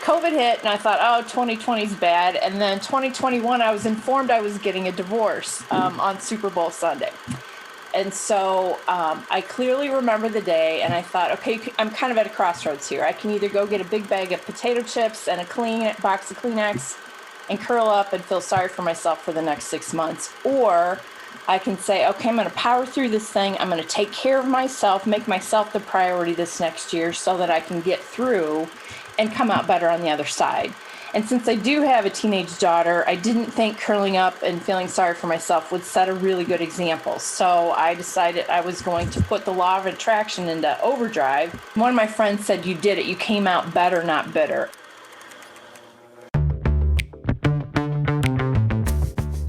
COVID hit and I thought, oh, 2020 is bad. And then 2021, I was informed I was getting a divorce on Super Bowl Sunday. And so I clearly remember the day and I thought, okay, I'm kind of at a crossroads here. I can either go get a big bag of potato chips and a clean box of Kleenex and curl up and feel sorry for myself for the next 6 months, or I can say, okay, I'm going to power through this thing. I'm going to take care of myself, make myself the priority this next year so that I can get through and come out better on the other side. And since I do have a teenage daughter, I didn't think curling up and feeling sorry for myself would set a really good example. So I decided I was going to put the law of attraction into overdrive. One of my friends said, you did it. You came out better, not bitter.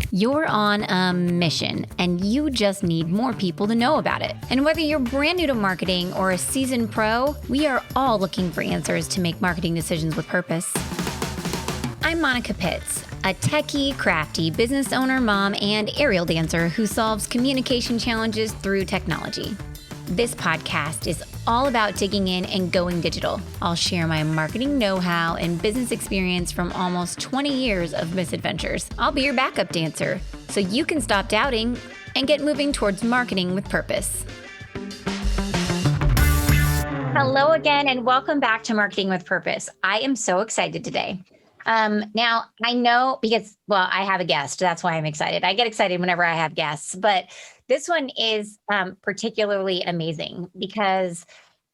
You're on a mission, and you just need more people to know about it. And whether you're brand new to marketing or a seasoned pro, we are all looking for answers to make marketing decisions with purpose. I'm Monica Pitts, a techie, crafty business owner, mom, and aerial dancer who solves communication challenges through technology. This podcast is all about digging in and going digital. I'll share my marketing know-how and business experience from almost 20 years of misadventures. I'll be your backup dancer, so you can stop doubting and get moving towards marketing with purpose. Hello again, and welcome back to Marketing with Purpose. I am so excited today. Now, I know because, I have a guest. That's why I'm excited. I get excited whenever I have guests, but this one is particularly amazing because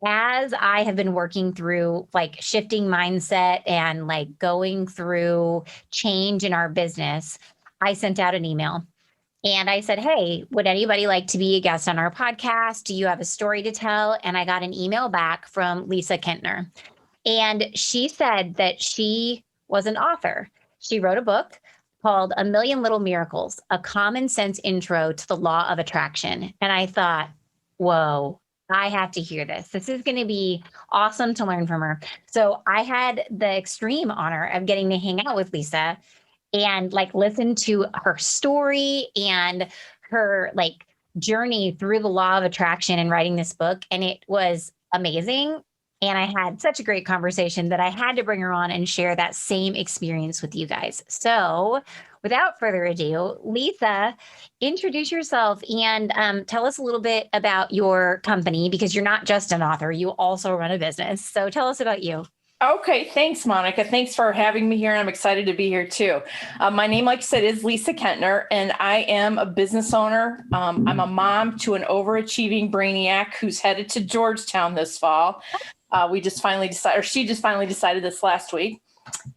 as I have been working through shifting mindset and going through change in our business, I sent out an email and I said, hey, would anybody like to be a guest on our podcast? Do you have a story to tell? And I got an email back from Lisa Kentner. And she said that she was an author. She wrote a book called A Million Little Miracles, a common sense intro to the law of attraction. And I thought, whoa, I have to hear this. This is going to be awesome to learn from her. So I had the extreme honor of getting to hang out with Lisa and listen to her story and her journey through the law of attraction and writing this book. And it was amazing. And I had such a great conversation that I had to bring her on and share that same experience with you guys. So without further ado, Lisa, introduce yourself and tell us a little bit about your company, because you're not just an author, you also run a business. So tell us about you. Okay. Thanks, Monica. Thanks for having me here. I'm excited to be here too. My name, like I said, is Lisa Kentner, and I am a business owner. I'm a mom to an overachieving brainiac who's headed to Georgetown this fall. She just finally decided this last week,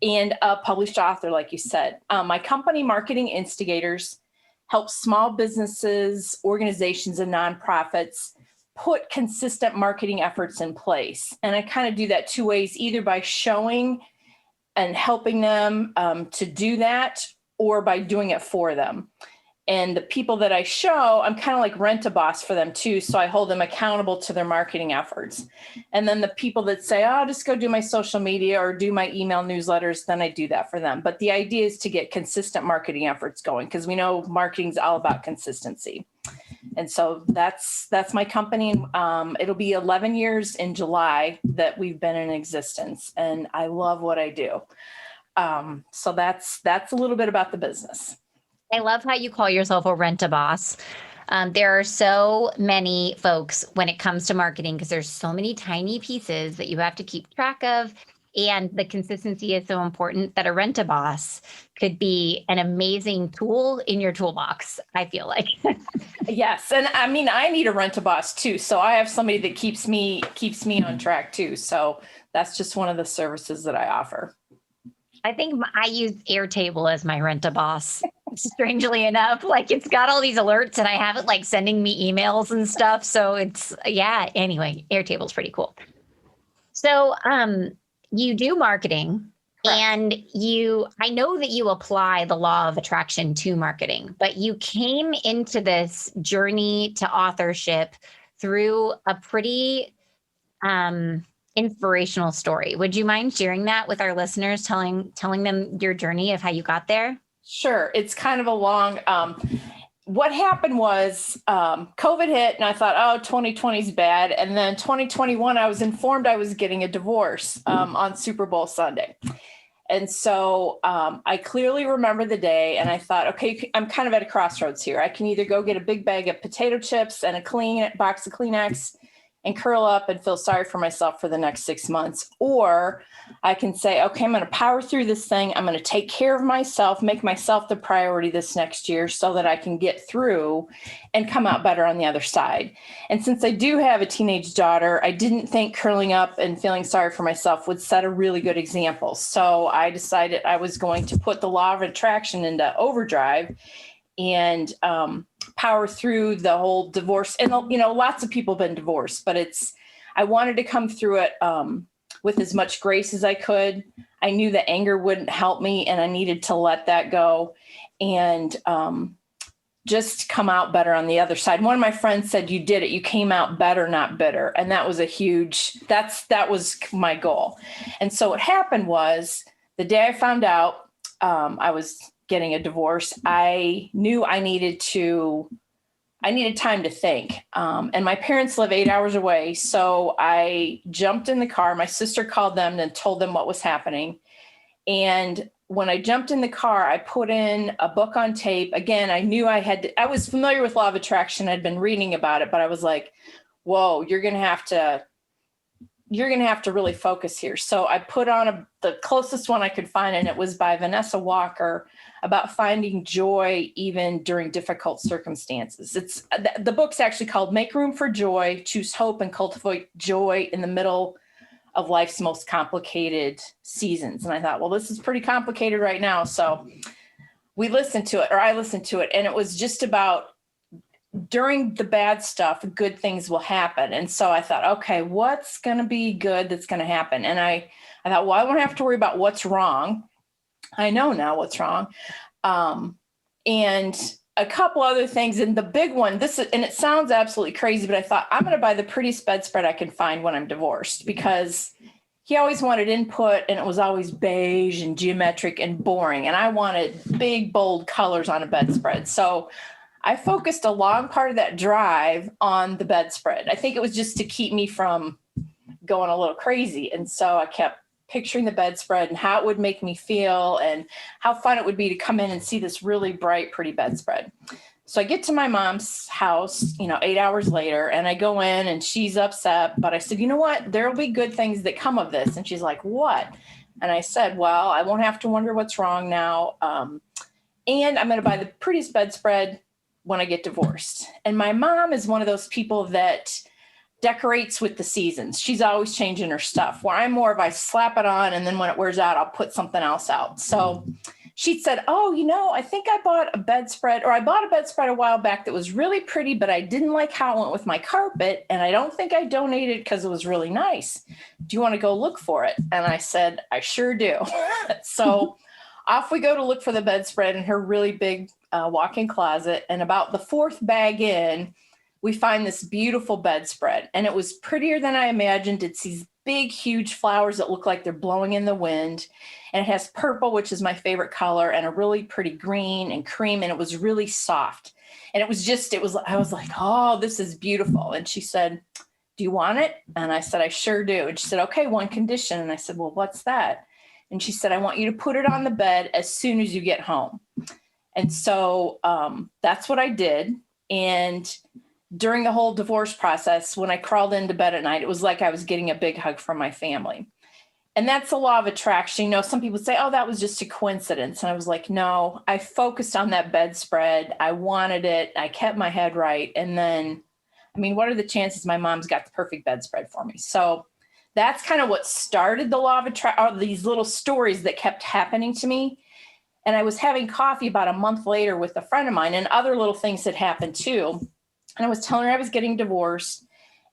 and a published author, like you said. My company, Marketing Instigators, helps small businesses, organizations, and nonprofits put consistent marketing efforts in place. And I kind of do that two ways, either by showing and helping them to do that, or by doing it for them. And the people that I show, I'm kind of like rent-a-boss for them too. So I hold them accountable to their marketing efforts. And then the people that say, oh, I'll just go do my social media or do my email newsletters, then I do that for them. But the idea is to get consistent marketing efforts going, because we know marketing is all about consistency. And so that's my company. It'll be 11 years in July that we've been in existence, and I love what I do. So that's a little bit about the business. I love how you call yourself a rent-a-boss. There are so many folks when it comes to marketing, because there's so many tiny pieces that you have to keep track of. And the consistency is so important that a rent-a-boss could be an amazing tool in your toolbox, I feel like. Yes. And I mean, I need a rent-a-boss too. So I have somebody that keeps me on track too. So that's just one of the services that I offer. I think I use Airtable as my rent-a-boss. Strangely enough, it's got all these alerts and I have it sending me emails and stuff. So anyway, Airtable's pretty cool. So, you do marketing. Correct. And I know that you apply the law of attraction to marketing, but you came into this journey to authorship through a pretty, inspirational story. Would you mind sharing that with our listeners, telling them your journey of how you got there? Sure. It's kind of a long, what happened was COVID hit and I thought, oh, 2020 is bad. And then 2021, I was informed I was getting a divorce on Super Bowl Sunday. And so I clearly remember the day, and I thought, okay, I'm kind of at a crossroads here. I can either go get a big bag of potato chips and a clean box of Kleenex and curl up and feel sorry for myself for the next 6 months, or I can say, okay, I'm going to power through this thing. I'm going to take care of myself, make myself the priority this next year so that I can get through and come out better on the other side. And since I do have a teenage daughter, I didn't think curling up and feeling sorry for myself would set a really good example. So I decided I was going to put the law of attraction into overdrive and power through the whole divorce. And, lots of people have been divorced, but I wanted to come through it with as much grace as I could. I knew that anger wouldn't help me, and I needed to let that go and just come out better on the other side. One of my friends said, you did it. You came out better, not bitter. And that was that was my goal. And so what happened was the day I found out I was getting a divorce, I knew I needed time to think. And my parents live 8 hours away. So I jumped in the car. My sister called them and told them what was happening. And when I jumped in the car, I put in a book on tape. Again, I knew I was familiar with law of attraction. I'd been reading about it, but I was like, whoa, you're going to have to really focus here. So I put on the closest one I could find, and it was by Vanessa Walker about finding joy even during difficult circumstances. The book's actually called Make Room for Joy, Choose Hope and Cultivate Joy in the Middle of Life's Most Complicated Seasons. And I thought, well, this is pretty complicated right now. So I listened to it, and it was just about during the bad stuff, good things will happen. And so I thought, okay, what's going to be good that's going to happen? And I thought, well, I won't have to worry about what's wrong. I know now what's wrong. And a couple other things. And the big one, and it sounds absolutely crazy, but I thought I'm going to buy the prettiest bedspread I can find when I'm divorced, because he always wanted input, and it was always beige and geometric and boring. And I wanted big, bold colors on a bedspread. So I focused a long part of that drive on the bedspread. I think it was just to keep me from going a little crazy. And so I kept picturing the bedspread and how it would make me feel and how fun it would be to come in and see this really bright, pretty bedspread. So I get to my mom's house, 8 hours later, and I go in and she's upset, but I said, you know what, there'll be good things that come of this. And she's like, what? And I said, well, I won't have to wonder what's wrong now. And I'm going to buy the prettiest bedspread when I get divorced. And my mom is one of those people that decorates with the seasons. She's always changing her stuff, where I'm more of I slap it on, and then when it wears out, I'll put something else out. So she said, oh, I think I bought a bedspread a while back that was really pretty, but I didn't like how it went with my carpet. And I don't think I donated because it was really nice. Do you want to go look for it? And I said, I sure do. So off we go to look for the bedspread in her really big walk-in closet. And about the fourth bag in, we find this beautiful bedspread. And it was prettier than I imagined. It's these big, huge flowers that look like they're blowing in the wind. And it has purple, which is my favorite color, and a really pretty green and cream. And it was really soft. And I was like, oh, this is beautiful. And she said, do you want it? And I said, I sure do. And she said, okay, one condition. And I said, well, what's that? And she said, I want you to put it on the bed as soon as you get home. And so that's what I did. And during the whole divorce process, when I crawled into bed at night, it was like I was getting a big hug from my family. And that's the law of attraction. Some people say, oh, that was just a coincidence. And I was like, no, I focused on that bedspread. I wanted it. I kept my head right. And then, what are the chances my mom's got the perfect bedspread for me? So that's kind of what started the law of attraction, these little stories that kept happening to me. And I was having coffee about a month later with a friend of mine, and other little things had happened too. And I was telling her I was getting divorced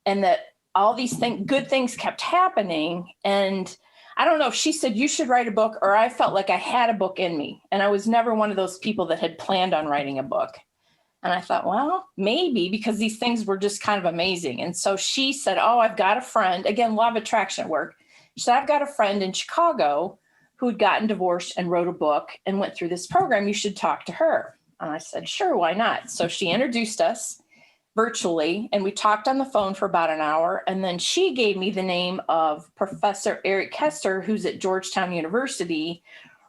and that all these good things kept happening. And I don't know if she said, you should write a book, or I felt like I had a book in me. And I was never one of those people that had planned on writing a book. And I thought, well, maybe, because these things were just kind of amazing. And so she said, oh, I've got a friend, again, law of attraction at work. She said, I've got a friend in Chicago who had gotten divorced and wrote a book and went through this program. You should talk to her. And I said, sure, why not? So she introduced us. virtually, and we talked on the phone for about an hour. And then she gave me the name of Professor Eric Kester, who's at Georgetown University,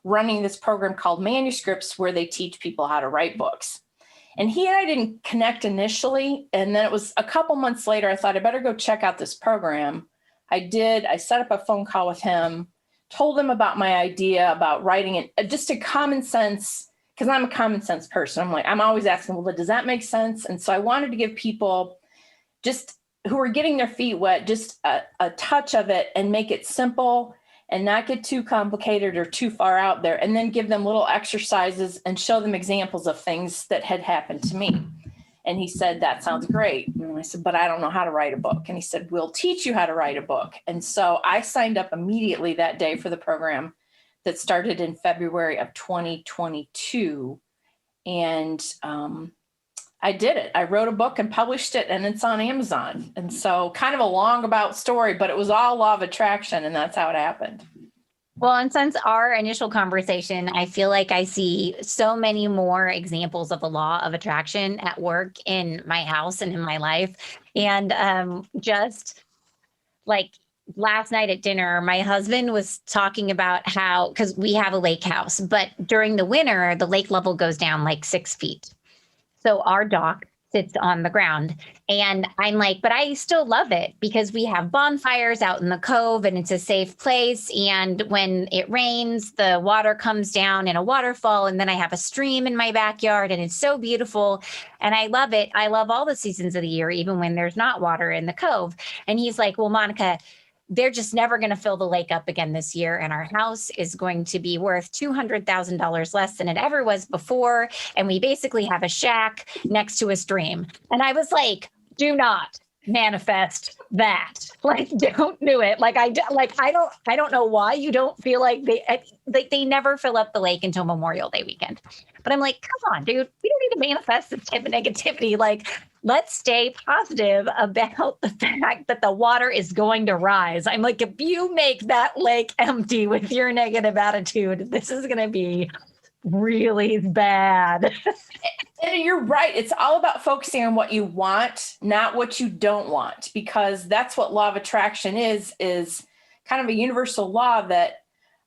running this program called Manuscripts, where they teach people how to write books. And he and I didn't connect initially. And then it was a couple months later, I thought I better go check out this program. I did. I set up a phone call with him, told him about my idea about writing it, just a common sense, because I'm a common sense person. I'm always asking, well, does that make sense? And so I wanted to give people just who are getting their feet wet, just a touch of it and make it simple and not get too complicated or too far out there, and then give them little exercises and show them examples of things that had happened to me. And he said, that sounds great. And I said, but I don't know how to write a book. And he said, we'll teach you how to write a book. And so I signed up immediately that day for the program that started in February of 2022. And I did it. I wrote a book and published it, and it's on Amazon. And so kind of a long about story, but it was all law of attraction, and that's how it happened. Well, and since our initial conversation, I feel like I see so many more examples of the law of attraction at work in my house and in my life. And just like last night at dinner, my husband was talking about how, because we have a lake house, but during the winter, the lake level goes down like 6 feet. So our dock sits on the ground. And I'm like, but I still love it because we have bonfires out in the cove and it's a safe place. And when it rains, the water comes down in a waterfall. And then I have a stream in my backyard and it's so beautiful. And I love it. I love all the seasons of the year, even when there's not water in the cove. And he's like, well, Monica, they're just never going to fill the lake up again this year. And our house is going to be worth $200,000 less than it ever was before. And we basically have a shack next to a stream. And I was like, do not manifest that. Like, don't do it. I don't know why you don't feel like they never fill up the lake until Memorial Day weekend. But I'm like, come on, dude, we don't need to manifest this type of negativity. Like, let's stay positive about the fact that the water is going to rise. I'm like, if you make that lake empty with your negative attitude, this is going to be really bad. And you're right. It's all about focusing on what you want, not what you don't want, because that's what law of attraction is kind of a universal law that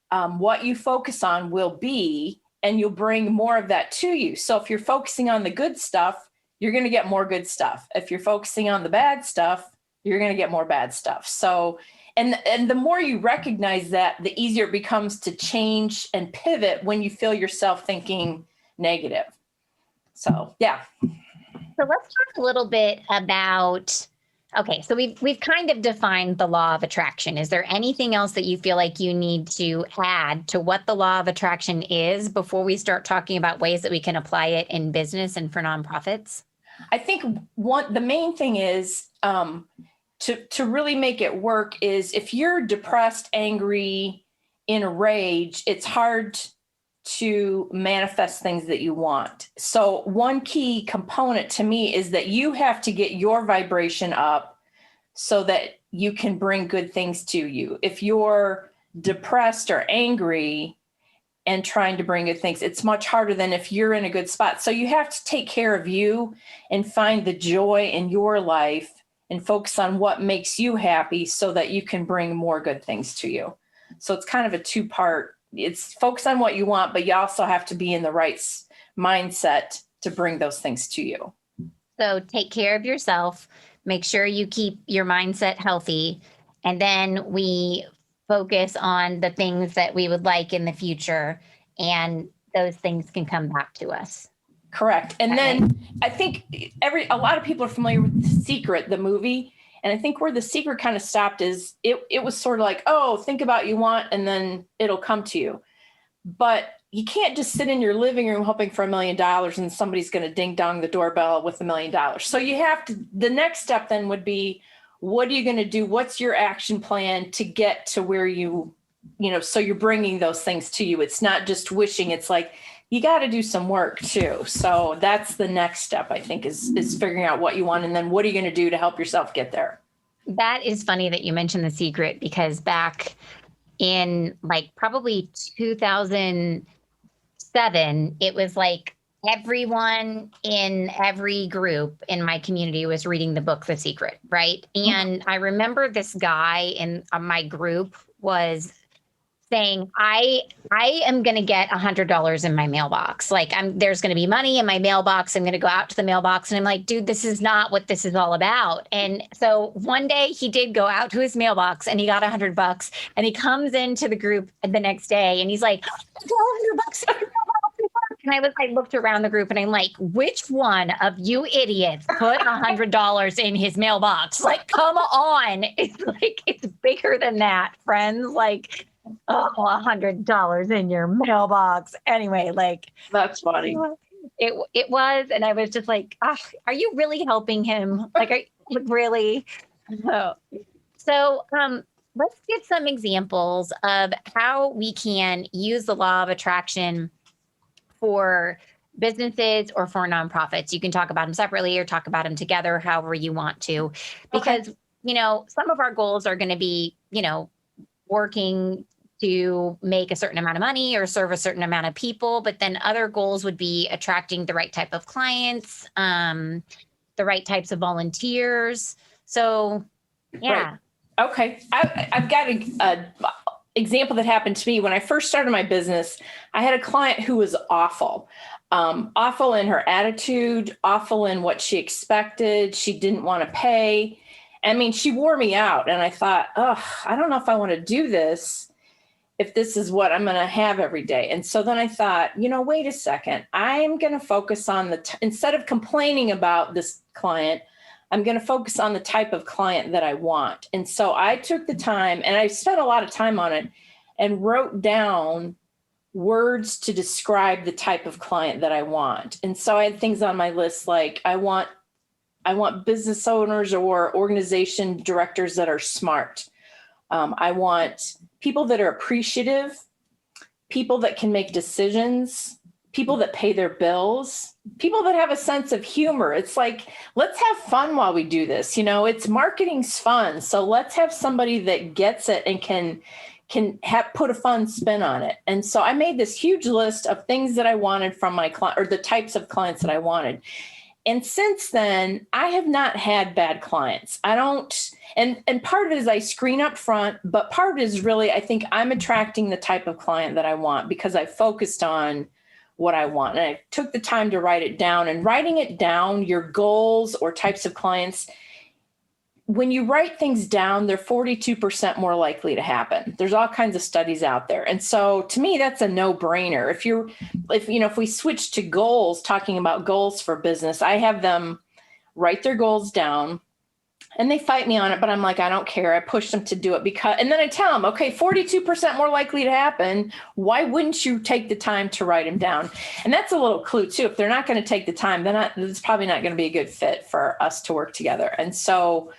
what you focus on will be, and you'll bring more of that to you. So if you're focusing on the good stuff, you're going to get more good stuff. If you're focusing on the bad stuff, you're going to get more bad stuff. So, and the more you recognize that, the easier it becomes to change and pivot when you feel yourself thinking negative. So, yeah. So let's talk a little bit about, okay, so we've kind of defined the law of attraction. Is there anything else that you feel like you need to add to what the law of attraction is before we start talking about ways that we can apply it in business and for nonprofits? I think the main thing is to really make it work is if you're depressed, angry, in a rage, it's hard to manifest things that you want. So one key component to me is that you have to get your vibration up so that you can bring good things to you. If you're depressed or angry and trying to bring good things, it's much harder than if you're in a good spot. So you have to take care of you and find the joy in your life and focus on what makes you happy so that you can bring more good things to you. So it's kind of a two-part. It's focus on what you want, but you also have to be in the right mindset to bring those things to you. So take care of yourself, make sure you keep your mindset healthy, and then we focus on the things that we would like in the future, and those things can come back to us. Correct. And then I think a lot of people are familiar with The Secret, the movie. And I think where The Secret kind of stopped is it was sort of like, oh, think about what you want and then it'll come to you. But you can't just sit in your living room hoping for $1 million and somebody's going to ding dong the doorbell with $1 million. So you have to, the next step then would be, what are you going to do? What's your action plan to get to where so you're bringing those things to you. It's not just wishing. It's like, you got to do some work too. So that's the next step, I think, is figuring out what you want. And then what are you going to do to help yourself get there? That is funny that you mentioned The Secret, because back in like probably 2007, it was like everyone in every group in my community was reading the book The Secret, right? And I remember this guy in my group was saying, I am going to get $100 in my mailbox. Like there's going to be money in my mailbox. I'm going to go out to the mailbox. And I'm like, dude, this is not what this is all about. And so one day he did go out to his mailbox and he got $100, and he comes into the group the next day and he's like, I got $100 in your mailbox. And I looked around the group and I'm like, which one of you idiots put $100 in his mailbox? Like, come on. It's like, it's bigger than that, friends. Like, oh, $100 in your mailbox. Anyway, like, That's funny. It was, and I was just like, are you really helping him? Like, really? So, let's get some examples of how we can use the law of attraction for businesses or for nonprofits. You can talk about them separately or talk about them together, however you want to, because, some of our goals are going to be, working to make a certain amount of money or serve a certain amount of people. But then other goals would be attracting the right type of clients, the right types of volunteers. So, yeah. Right. Okay. I've got a example that happened to me when I first started my business. I had a client who was awful. Awful in her attitude, awful in what she expected. She didn't want to pay. I mean, she wore me out. And I thought, I don't know if I want to do this, if this is what I'm going to have every day. And so then I thought, wait a second, I'm going to focus on instead of complaining about this client, I'm going to focus on the type of client that I want. And so I took the time, and I spent a lot of time on it, and wrote down words to describe the type of client that I want. And so I had things on my list like I want business owners or organization directors that are smart. I want people that are appreciative, people that can make decisions, people that pay their bills, people that have a sense of humor. It's like, let's have fun while we do this. It's marketing's fun. So let's have somebody that gets it and can put a fun spin on it. And so I made this huge list of things that I wanted from my client, or the types of clients that I wanted. And since then, I have not had bad clients. I don't, and part of it is I screen up front, but part of it is really, I think I'm attracting the type of client that I want because I focused on what I want. And I took the time to write it down. And writing it down, your goals or types of clients, when you write things down, they're 42% more likely to happen. There's all kinds of studies out there. And so to me, that's a no-brainer. If we switch to goals, talking about goals for business, I have them write their goals down and they fight me on it, but I'm like, I don't care. I push them to do it and then I tell them, okay, 42% more likely to happen. Why wouldn't you take the time to write them down? And that's a little clue too. If they're not going to take the time, then it's probably not going to be a good fit for us to work together. And so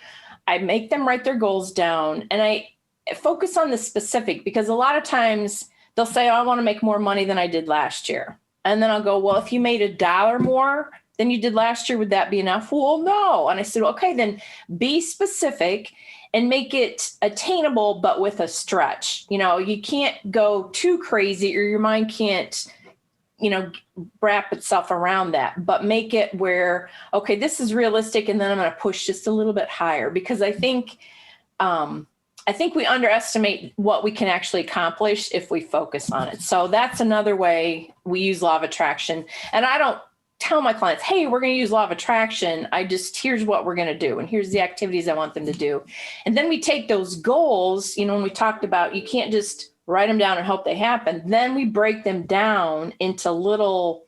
I make them write their goals down and I focus on the specific, because a lot of times they'll say, I want to make more money than I did last year. And then I'll go, well, if you made $1 more than you did last year, would that be enough? Well, no. And I said, okay, then be specific and make it attainable, but with a stretch. You can't go too crazy or your mind can't, wrap itself around that, but make it where, okay, this is realistic. And then I'm going to push just a little bit higher, because I think we underestimate what we can actually accomplish if we focus on it. So that's another way we use law of attraction. And I don't tell my clients, hey, we're going to use law of attraction. Here's what we're going to do. And here's the activities I want them to do. And then we take those goals, when we talked about, you can't just write them down and hope they happen. Then we break them down into little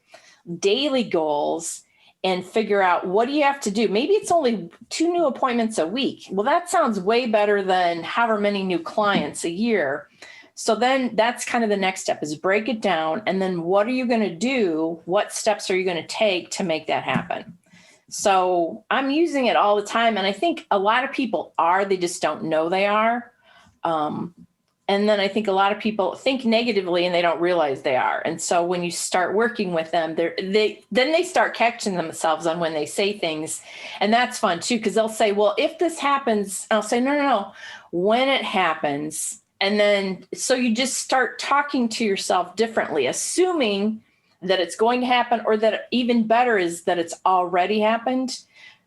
daily goals and figure out, what do you have to do? Maybe it's only 2 new appointments a week. Well, that sounds way better than however many new clients a year. So then that's kind of the next step, is break it down. And then what are you going to do? What steps are you going to take to make that happen? So I'm using it all the time. And I think a lot of people they just don't know they are. And then I think a lot of people think negatively and they don't realize they are. And so when you start working with them, they start catching themselves on when they say things. And that's fun too, because they'll say, well, if this happens, I'll say, no, when it happens. And then, so you just start talking to yourself differently, assuming that it's going to happen, or that even better is that it's already happened.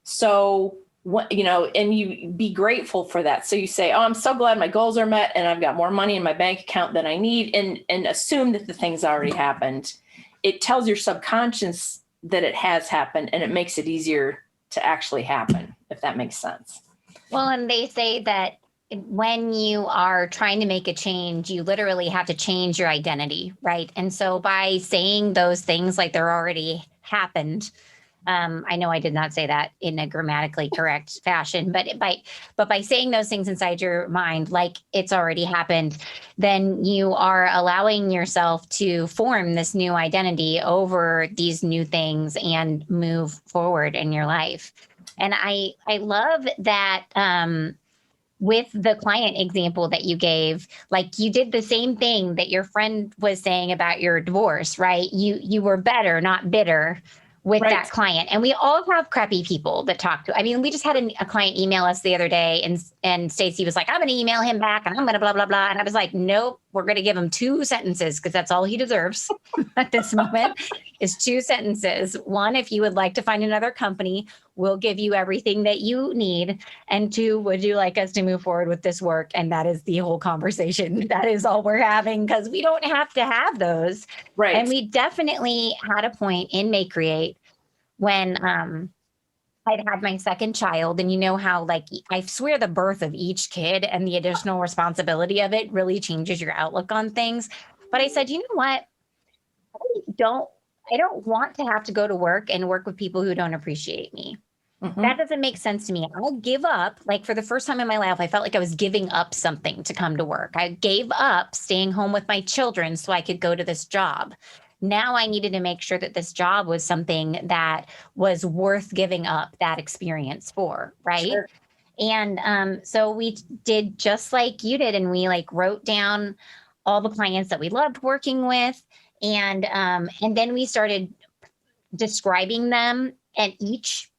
So, and you be grateful for that. So you say, oh, I'm so glad my goals are met and I've got more money in my bank account than I need, and assume that the thing's already happened. It tells your subconscious that it has happened, and it makes it easier to actually happen, if that makes sense. Well, and they say that when you are trying to make a change, you literally have to change your identity, right? And so by saying those things like they're already happened, I know I did not say that in a grammatically correct fashion, but by saying those things inside your mind, like it's already happened, then you are allowing yourself to form this new identity over these new things and move forward in your life. And I love that with the client example that you gave, like you did the same thing that your friend was saying about your divorce, right? You were better, not bitter with Right. that client. And we all have crappy people that talk to. I mean, we just had a client email us the other day, and Stacy was like, I'm going to email him back and I'm going to blah, blah, blah. And I was like, nope, we're going to give him 2 sentences because that's all he deserves at this moment is 2 sentences. 1, if you would like to find another company, we'll give you everything that you need. And 2, would you like us to move forward with this work? And that is the whole conversation. That is all we're having, because we don't have to have those. Right. And we definitely had a point in May Create when I'd had my second child, and you know how, like, I swear the birth of each kid and the additional responsibility of it really changes your outlook on things. But I said, you know what? I don't want to have to go to work and work with people who don't appreciate me. Mhm. That doesn't make sense to me. I'll give up. Like, for the first time in my life, I felt like I was giving up something to come to work. I gave up staying home with my children so I could go to this job. Now I needed to make sure that this job was something that was worth giving up that experience for, right? Sure. And so we did just like you did, and we like wrote down all the clients that we loved working with, and then we started describing them and each,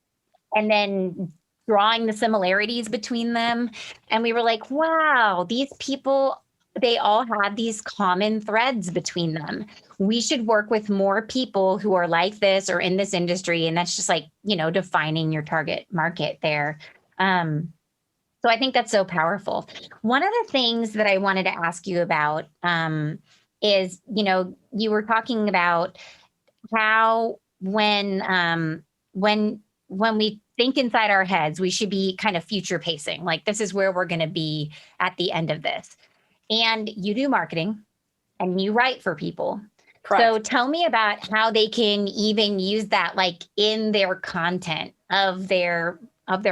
and then drawing the similarities between them. And we were like, wow, these people, they all have these common threads between them. We should work with more people who are like this or in this industry. And that's just like, defining your target market there. So I think that's so powerful. One of the things that I wanted to ask you about is, you were talking about how when we think inside our heads, we should be kind of future pacing. Like, this is where we're going to be at the end of this. And you do marketing and you write for people. Correct. So tell me about how they can even use that, like in their content of their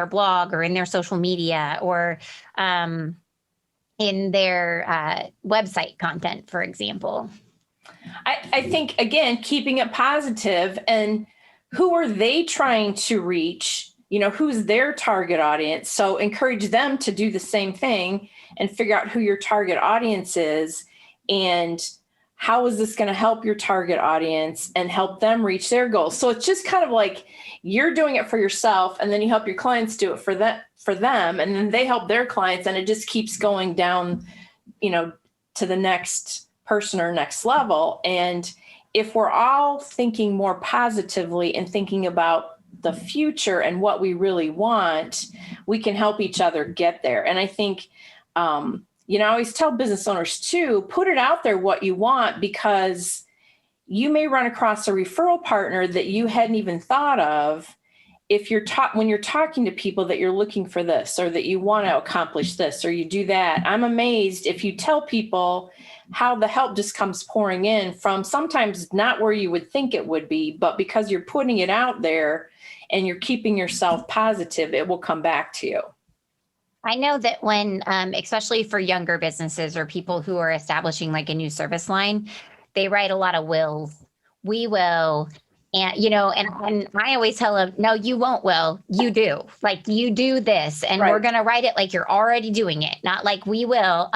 blog or in their social media or in their website content, for example. I think, again, keeping it positive, and who are they trying to reach? Who's their target audience? So encourage them to do the same thing and figure out who your target audience is, and how is this going to help your target audience and help them reach their goals. So it's just kind of like you're doing it for yourself, and then you help your clients do it for them, and then they help their clients, and it just keeps going down, to the next person or next level. And if we're all thinking more positively and thinking about the future and what we really want, we can help each other get there. And I think, I always tell business owners too, put it out there what you want, because you may run across a referral partner that you hadn't even thought of. If when you're talking to people that you're looking for this, or that you want to accomplish this, or you do that, I'm amazed if you tell people how the help just comes pouring in from sometimes not where you would think it would be, but because you're putting it out there and you're keeping yourself positive, it will come back to you. I know that when, especially for younger businesses or people who are establishing like a new service line, they write a lot of wills. We will. And, and I always tell them, no, you won't. Will, you do. Like, you do this, and Right. We're going to write it like you're already doing it, not like we will.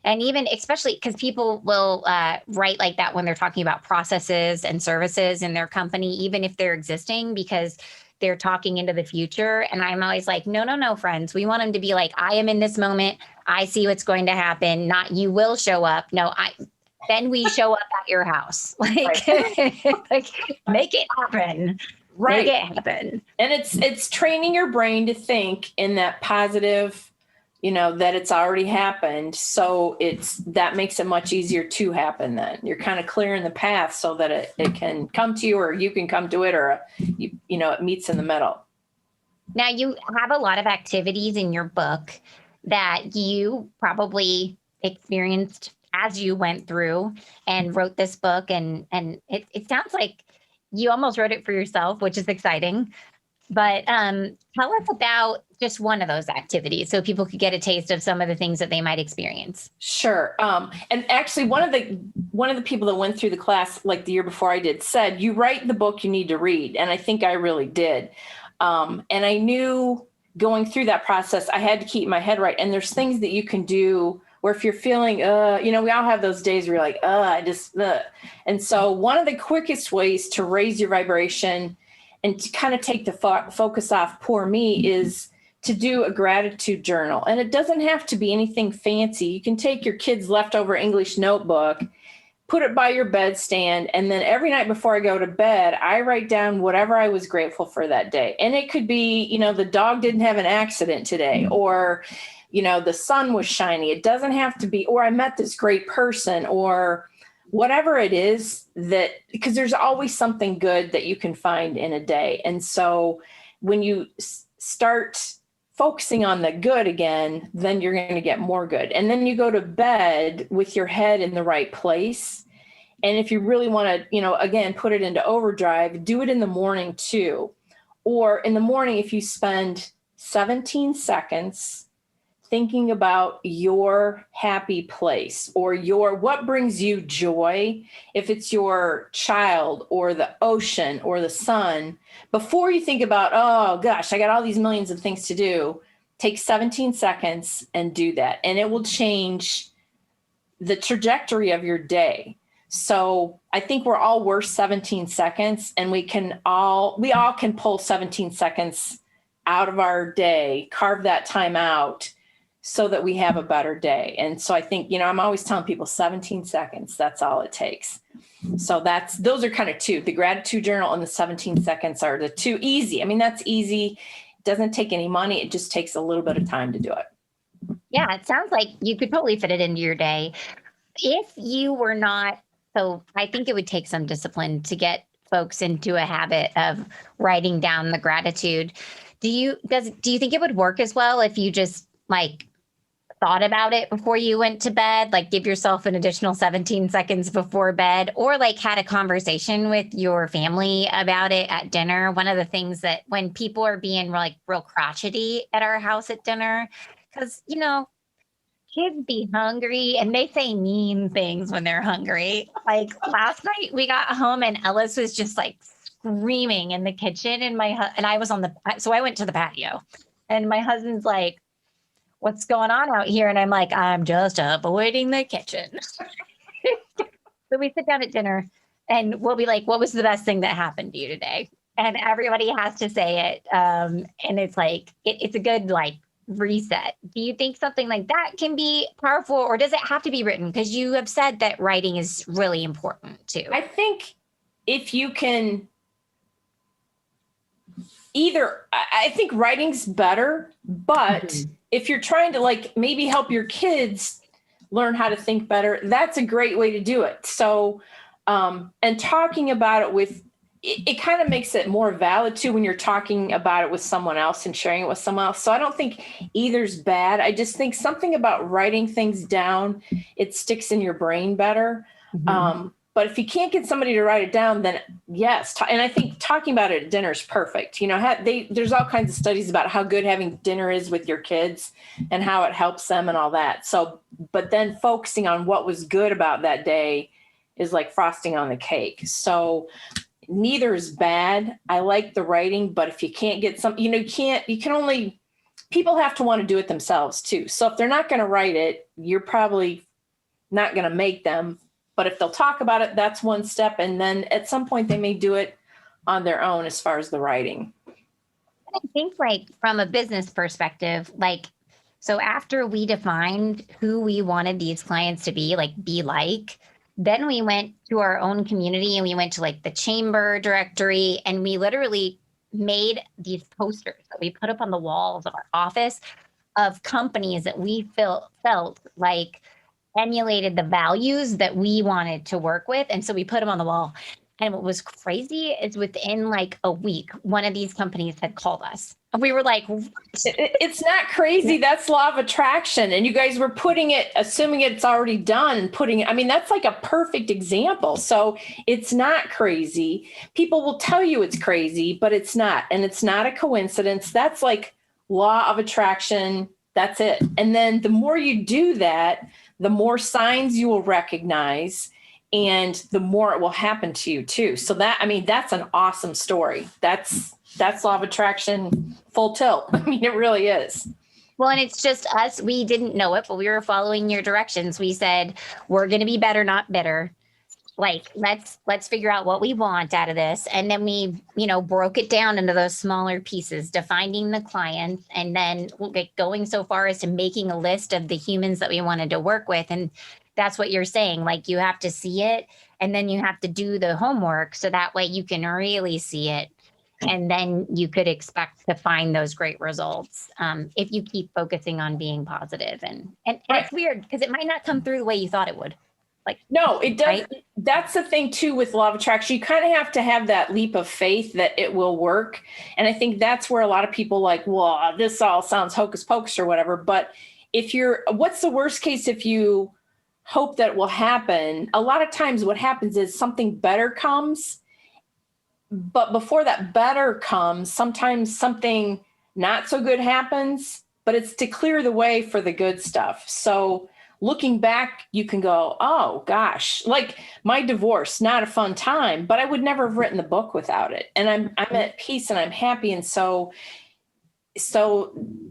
And even especially because people will write like that when they're talking about processes and services in their company, even if they're existing, because they're talking into the future. And I'm always like, no, friends. We want them to be like, I am in this moment. I see what's going to happen. Not you will show up. No, then we show up your house. Like, Right. like make it happen. Right. Make it happen. And it's training your brain to think in that positive, that it's already happened. So that makes it much easier to happen then. You're kind of clearing the path so that it can come to you, or you can come to it, or it meets in the middle. Now, you have a lot of activities in your book that you probably experienced as you went through and wrote this book. And it sounds like you almost wrote it for yourself, which is exciting. But tell us about just one of those activities so people could get a taste of some of the things that they might experience. Sure. And actually one of the people that went through the class, like the year before I did, said, you write the book you need to read. And I think I really did. And I knew going through that process, I had to keep my head right. And there's things that you can do where if you're feeling, we all have those days where you're like, And so one of the quickest ways to raise your vibration and to kind of take the focus off poor me is to do a gratitude journal. And it doesn't have to be anything fancy. You can take your kid's leftover English notebook, put it by your bedstand, and then every night before I go to bed, I write down whatever I was grateful for that day. And it could be, the dog didn't have an accident today, or, the sun was shiny. It doesn't have to be, or I met this great person, or whatever it is, that because there's always something good that you can find in a day. And so when you start focusing on the good again, then you're going to get more good. And then you go to bed with your head in the right place. And if you really want to, again, put it into overdrive, do it in the morning too. Or in the morning, if you spend 17 seconds thinking about your happy place or what brings you joy, if it's your child or the ocean or the sun, before you think about, oh gosh, I got all these millions of things to do, take 17 seconds and do that. And it will change the trajectory of your day. So I think we're all worth 17 seconds, and we all can pull 17 seconds out of our day, carve that time out, so that we have a better day. And so I think, I'm always telling people 17 seconds, that's all it takes. So those are kind of two, the gratitude journal and the 17 seconds are the two easy. I mean, that's easy. It doesn't take any money. It just takes a little bit of time to do it. Yeah, it sounds like you could totally fit it into your day. If you were not, so I think it would take some discipline to get folks into a habit of writing down the gratitude. Do you think it would work as well if you just thought about it before you went to bed, give yourself an additional 17 seconds before bed, or had a conversation with your family about it at dinner? One of the things that when people are being real crotchety at our house at dinner, because, kids be hungry and they say mean things when they're hungry. Last night we got home and Ellis was just screaming in the kitchen, and I was so I went to the patio, and my husband's like, what's going on out here? And I'm like, I'm just avoiding the kitchen. So we sit down at dinner and we'll be like, what was the best thing that happened to you today? And everybody has to say it. And it's it's a good reset. Do you think something like that can be powerful, or does it have to be written? Because you have said that writing is really important too. I think if you can I think writing's better, but if you're trying to maybe help your kids learn how to think better, that's a great way to do it. So, and talking about it it kind of makes it more valid too when you're talking about it with someone else and sharing it with someone else. So I don't think either's bad. I just think something about writing things down, it sticks in your brain better. Mm-hmm. But if you can't get somebody to write it down, then yes. And I think talking about it at dinner is perfect. There's all kinds of studies about how good having dinner is with your kids and how it helps them and all that. So, but then focusing on what was good about that day is like frosting on the cake. So neither is bad. I like the writing, but if you can't get people have to want to do it themselves too. So if they're not going to write it, you're probably not going to make them. But if they'll talk about it, that's one step. And then at some point they may do it on their own as far as the writing. I think from a business perspective, so after we defined who we wanted these clients to be, Then we went to our own community and we went to like the chamber directory and we literally made these posters that we put up on the walls of our office of companies that we felt like emulated the values that we wanted to work with. And so we put them on the wall. And what was crazy is within like a week, one of these companies had called us. And we were like, It's not crazy. That's law of attraction. And you guys were putting it, assuming it's already done, and putting it, I mean, that's like a perfect example. So it's not crazy. People will tell you it's crazy, but it's not. And it's not a coincidence. That's like law of attraction. That's it. And then the more you do that, the more signs you will recognize and the more it will happen to you too. So that, I mean, that's an awesome story. That's law of attraction full tilt. I mean, it really is. well, and it's just us. We didn't know it, but we were following your directions. We said, we're going to be better, not bitter. Like, let's figure out what we want out of this. And then we, broke it down into those smaller pieces, defining the clients, and then going so far as to making a list of the humans that we wanted to work with. And that's what you're saying. Like, you have to see it and then you have to do the homework so that way you can really see it. And then you could expect to find those great results if you keep focusing on being positive. And Right. it's weird because it might not come through the way you thought it would. Like, No, it does. Right? That's the thing too with law of attraction. You kind of have to have that leap of faith that it will work. And I think that's where a lot of people like, well, this all sounds hocus pocus or whatever. But what's the worst case if you hope that it will happen? A lot of times what happens is something better comes. But before that better comes, sometimes something not so good happens, but it's to clear the way for the good stuff. So looking back, you can go, oh gosh, like my divorce, not a fun time, but I would never have written the book without it. And I'm at peace and I'm happy. And so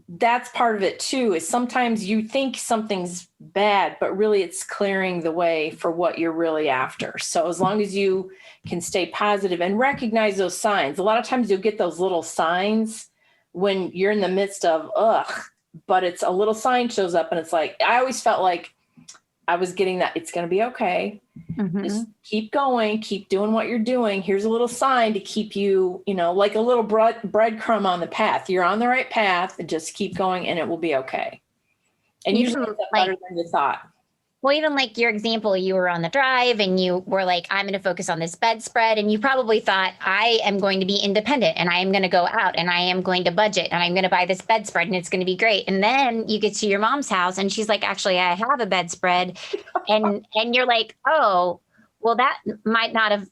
that's part of it too, is sometimes you think something's bad, but really it's clearing the way for what you're really after. So as long as you can stay positive and recognize those signs, a lot of times you'll get those little signs when you're in the midst of, but it's a little sign shows up and it's like, I always felt like I was getting that it's going to be okay. Mhm. Just keep going, keep doing what you're doing. Here's a little sign to keep you, like a little breadcrumb on the path. You're on the right path and just keep going and it will be okay. And Even usually it's better than you thought. Well, even like your example, you were on the drive and you were like, I'm going to focus on this bedspread. And you probably thought, I am going to be independent and I am going to go out and I am going to budget and I'm going to buy this bedspread and it's going to be great. And then you get to your mom's house and she's like, actually, I have a bedspread. and you're like, oh, well, that might not have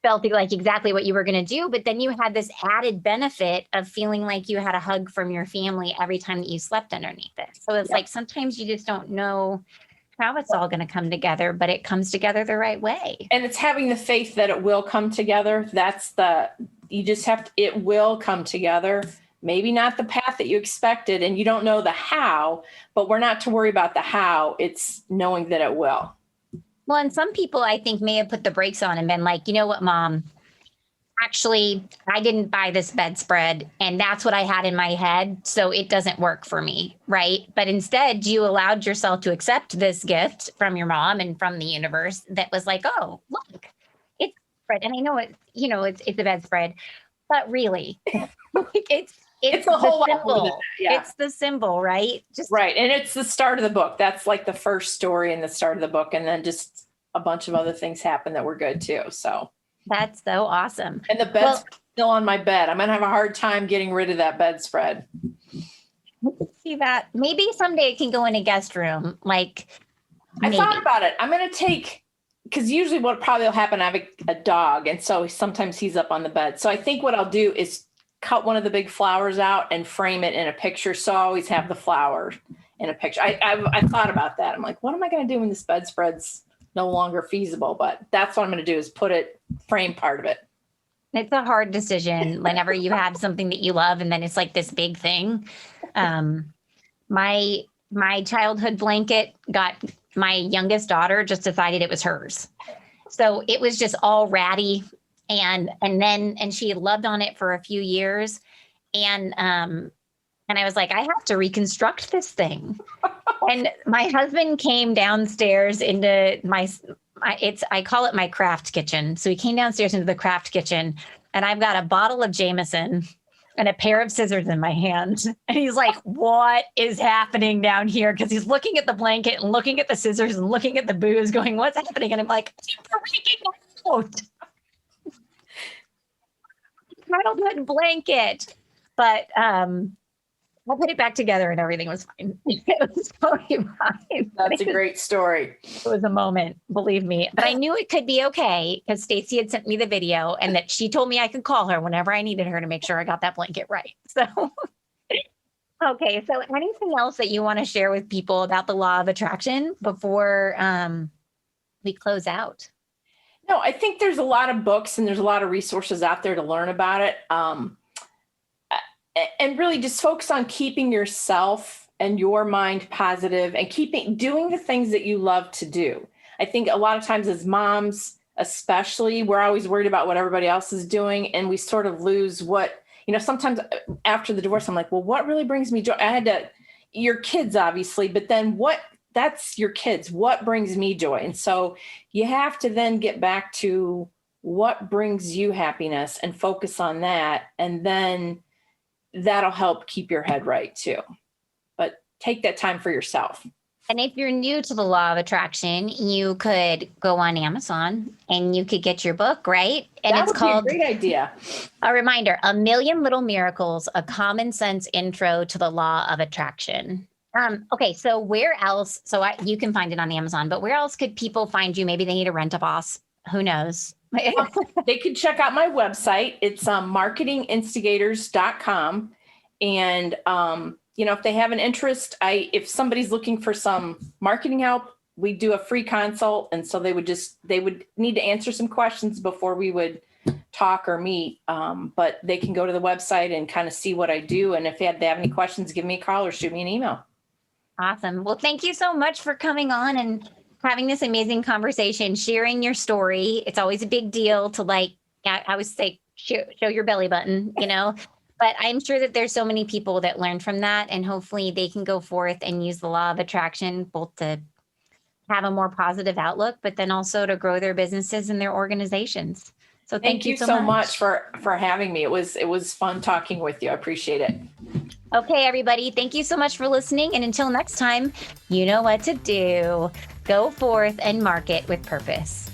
felt like exactly what you were going to do. But then you had this added benefit of feeling like you had a hug from your family every time that you slept underneath it. So it's like, sometimes you just don't know how it's all going to come together, but it comes together the right way. And it's having the faith that it will come together. It will come together. Maybe not the path that you expected and you don't know the how, but we're not to worry about the how. It's knowing that it will. Well, and some people I think may have put the brakes on and been like, you know what, Mom, actually, I didn't buy this bedspread and that's what I had in my head. So it doesn't work for me. Right. But instead, you allowed yourself to accept this gift from your mom and from the universe that was like, oh, look, it's bread. And I know it's a bedspread, but really, it's a whole lot more than symbol. that, yeah. It's the symbol, right? Right. And it's the start of the book. That's like the first story in the start of the book. And then just a bunch of other things happen that were good too. So. That's so awesome. And the bed's still on my bed. I'm going to have a hard time getting rid of that bedspread. See that? Maybe someday it can go in a guest room. Like, I thought about it. I'm going to because usually what probably will happen, I have a dog. And so sometimes he's up on the bed. So I think what I'll do is cut one of the big flowers out and frame it in a picture. So I always have the flower in a picture. I thought about that. I'm like, what am I going to do when this bedspread's no longer feasible? But that's what I'm going to do is frame part of it. It's a hard decision whenever you have something that you love and then it's like this big thing. My childhood blanket got my youngest daughter just decided it was hers. So it was just all ratty and she had loved on it for a few years. And I was like, I have to reconstruct this thing. And my husband came downstairs into I call it my craft kitchen. So he came downstairs into the craft kitchen, and I've got a bottle of Jameson and a pair of scissors in my hand. And he's like, what is happening down here? Because he's looking at the blanket and looking at the scissors and looking at the booze, going, what's happening? And I'm like, freaking out. Childhood blanket. But I'll put it back together and everything was fine. It was totally fine. That's a great story. It was a moment, believe me. But I knew it could be okay because Stacy had sent me the video and that she told me I could call her whenever I needed her to make sure I got that blanket right. So, okay. So anything else that you want to share with people about the law of attraction before we close out? No, I think there's a lot of books and there's a lot of resources out there to learn about it. And really just focus on keeping yourself and your mind positive and doing the things that you love to do. I think a lot of times as moms, especially, we're always worried about what everybody else is doing. And we sort of lose sometimes after the divorce, I'm like, well, what really brings me joy? Your kids, obviously, but then that's your kids. What brings me joy? And so you have to then get back to what brings you happiness and focus on that. And then that'll help keep your head right too. But take that time for yourself. And if you're new to the law of attraction, you could go on Amazon and you could get your book, right? And that it's called, be a great idea. A reminder, A Million Little Miracles, a common sense intro to the law of attraction. Okay, so where else? So you can find it on Amazon, but where else could people find you? Maybe they need to rent a boss. Who knows? They could check out my website. It's marketinginstigators.com. And, if they have an interest, if somebody's looking for some marketing help, we do a free consult. And so they would need to answer some questions before we would talk or meet. But they can go to the website and kind of see what I do. And if they have any questions, give me a call or shoot me an email. Awesome. Well, thank you so much for coming on and having this amazing conversation, sharing your story. It's always a big deal to I always say, show your belly button, but I'm sure that there's so many people that learn from that, and hopefully they can go forth and use the law of attraction, both to have a more positive outlook, but then also to grow their businesses and their organizations. So thank you so much for having me. It was fun talking with you. I appreciate it. Okay, everybody. Thank you so much for listening. And until next time, you know what to do. Go forth and market with purpose.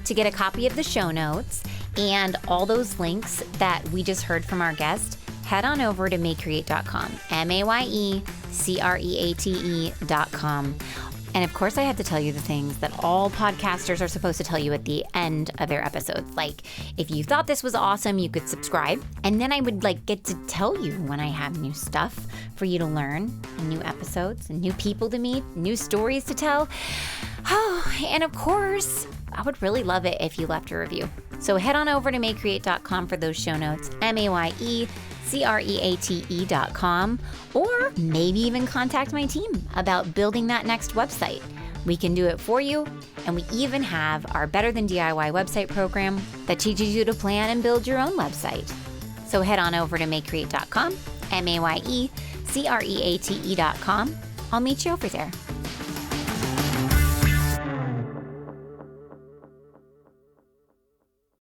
To get a copy of the show notes and all those links that we just heard from our guest, head on over to mayecreate.com, MAYECREATE.com. And of course, I had to tell you the things that all podcasters are supposed to tell you at the end of their episodes. Like, if you thought this was awesome, you could subscribe. And then I would get to tell you when I have new stuff for you to learn, and new episodes, and new people to meet, new stories to tell. Oh, and of course, I would really love it if you left a review. So head on over to mayecreate.com for those show notes, MAYECREATE.com, or maybe even contact my team about building that next website. We can do it for you, and we even have our Better Than DIY website program that teaches you to plan and build your own website. So head on over to mayecreate.com, MAYECREATE.com. I'll meet you over there.